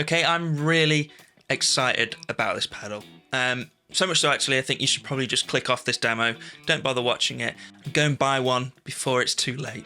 Okay, I'm really excited about this pedal. So much so actually I think you should probably just click off this demo, don't bother watching it, and go and buy one before it's too late.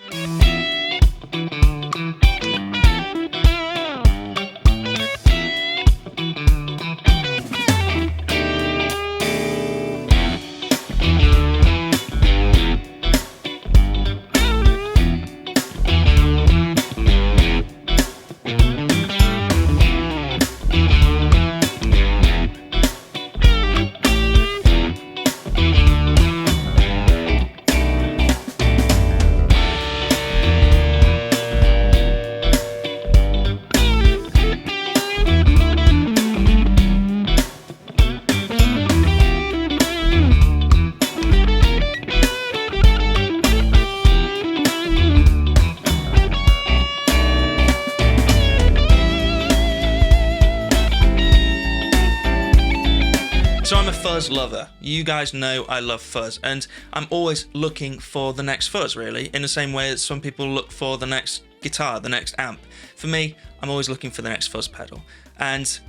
So I'm a fuzz lover. You guys know I love fuzz, and I'm always looking for the next fuzz, really, in the same way that some people look for the next guitar, the next amp. For me, I'm always looking for the next fuzz pedal. And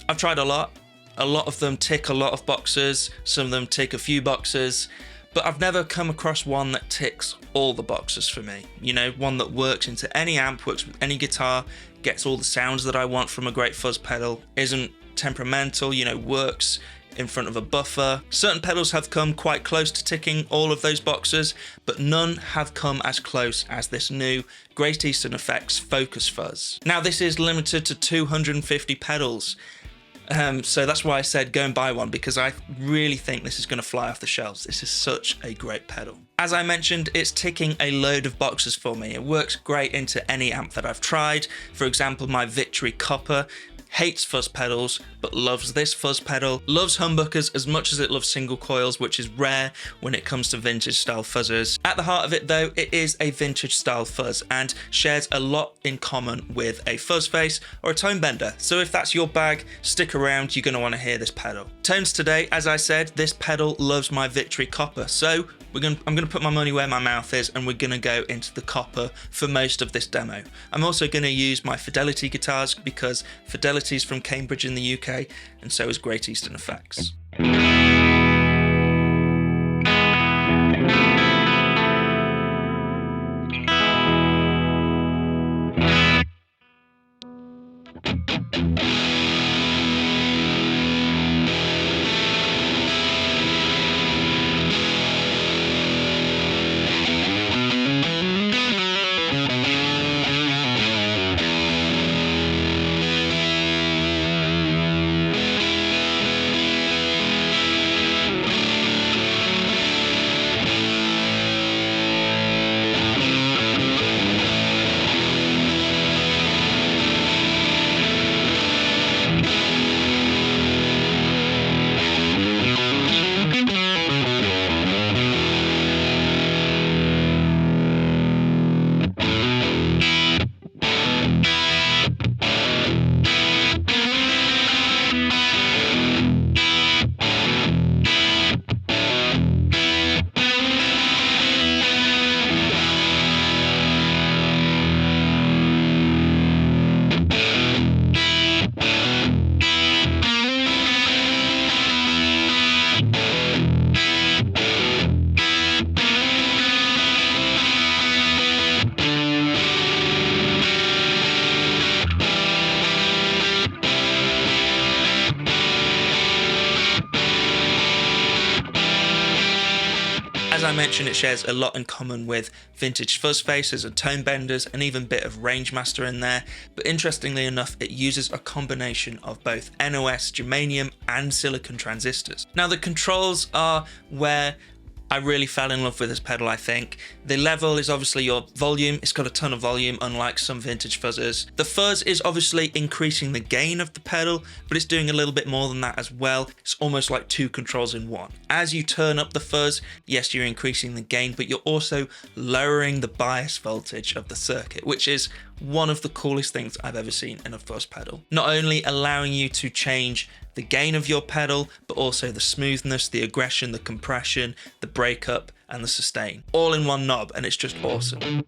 I've tried a lot. A lot of them tick a lot of boxes, some of them tick a few boxes, but I've never come across one that ticks all the boxes for me. You know, one that works into any amp, works with any guitar, gets all the sounds that I want from a great fuzz pedal, isn't temperamental, you know, works in front of a buffer. Certain pedals have come quite close to ticking all of those boxes, but none have come as close as this new Great Eastern Effects Focus Fuzz. Now this is limited to 250 pedals, so that's why I said go and buy one, because I really think this is going to fly off the shelves. This is such a great pedal. As I mentioned, it's ticking a load of boxes for me. It works great into any amp that I've tried. For example, my Victory Copper hates fuzz pedals, but loves this fuzz pedal, loves humbuckers as much as it loves single coils, which is rare when it comes to vintage style fuzzers. At the heart of it though, it is a vintage style fuzz and shares a lot in common with a fuzz face or a tone bender. So if that's your bag, stick around, you're going to want to hear this pedal. Tones today, as I said, this pedal loves my Victory Copper, so I'm going to put my money where my mouth is, and we're going to go into the copper for most of this demo. I'm also going to use my Fidelity guitars, because Fidelity's from Cambridge in the UK, and so is Great Eastern Effects. As I mentioned, it shares a lot in common with vintage fuzz faces and tone benders, and even a bit of range master in there. But interestingly enough, it uses a combination of both NOS, germanium and silicon transistors. Now the controls are where I really fell in love with this pedal, I think. The level is obviously your volume. It's got a ton of volume, unlike some vintage fuzzers. The fuzz is obviously increasing the gain of the pedal, but it's doing a little bit more than that as well. It's almost like two controls in one. As you turn up the fuzz, yes, you're increasing the gain, but you're also lowering the bias voltage of the circuit, which is one of the coolest things I've ever seen in a fuzz pedal. Not only allowing you to change the gain of your pedal, but also the smoothness, the aggression, the compression, the breakup, and the sustain, all in one knob, and it's just awesome.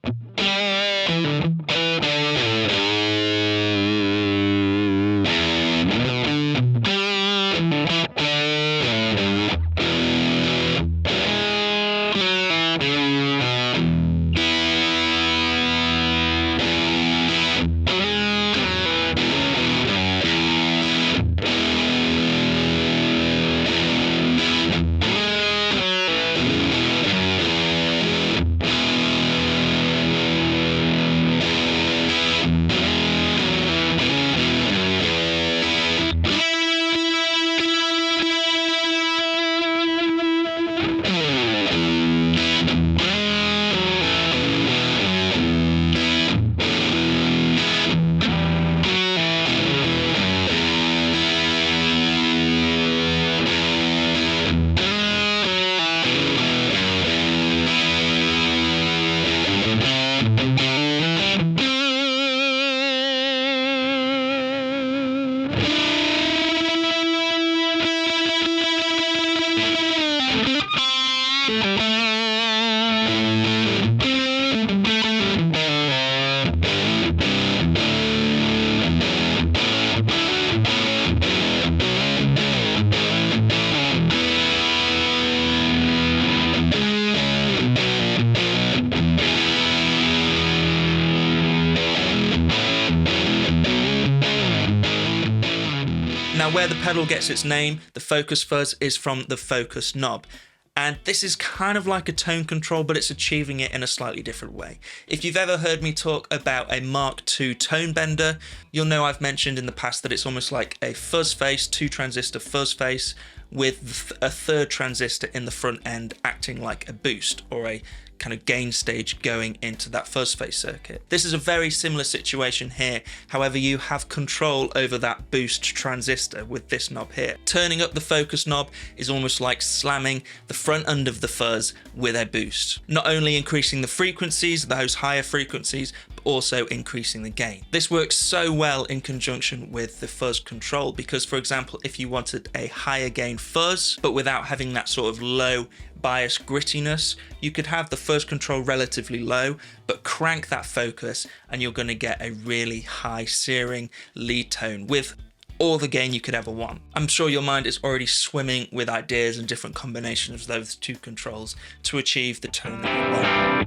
Now, where the pedal gets its name, the Focus Fuzz, is from the focus knob. And this is kind of like a tone control, but it's achieving it in a slightly different way. If you've ever heard me talk about a Mark II tone bender, you'll know I've mentioned in the past that it's almost like a fuzz face, 2-transistor fuzz face, with a third transistor in the front end acting like a boost or a kind of gain stage going into that fuzz face circuit. This is a very similar situation here, however you have control over that boost transistor with this knob here. Turning up the focus knob is almost like slamming the front end of the fuzz with a boost, not only increasing the frequencies, those higher frequencies, but also increasing the gain. This works so well in conjunction with the fuzz control because, for example, if you wanted a higher gain fuzz but without having that sort of low bias grittiness, you could have the fuzz control relatively low but crank that focus and you're going to get a really high searing lead tone with all the gain you could ever want. I'm sure your mind is already swimming with ideas and different combinations of those two controls to achieve the tone that you want.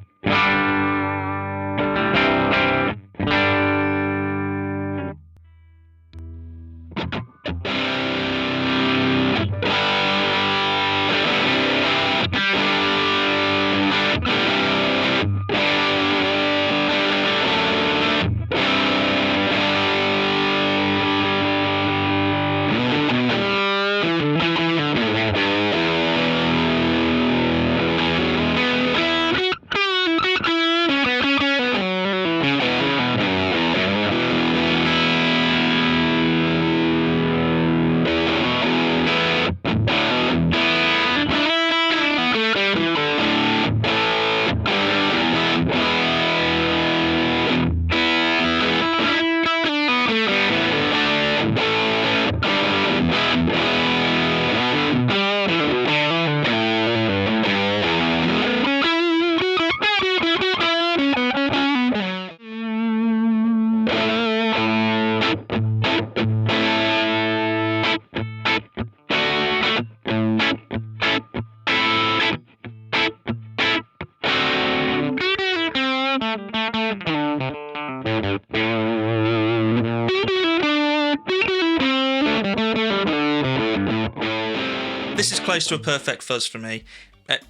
This is close to a perfect fuzz for me.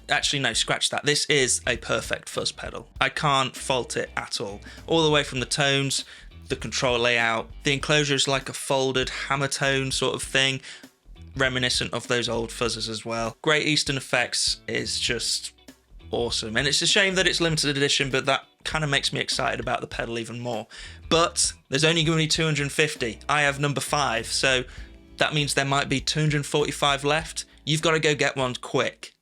Actually, no, scratch that. This is a perfect fuzz pedal. I can't fault it at all. All the way from the tones, the control layout. The enclosure is like a folded hammer tone sort of thing, reminiscent of those old fuzzes as well. Great Eastern Effects is just awesome. And it's a shame that it's limited edition, but that kind of makes me excited about the pedal even more. But there's only going to be 250. I have number 5, so that means there might be 245 left. You've got to go get one quick.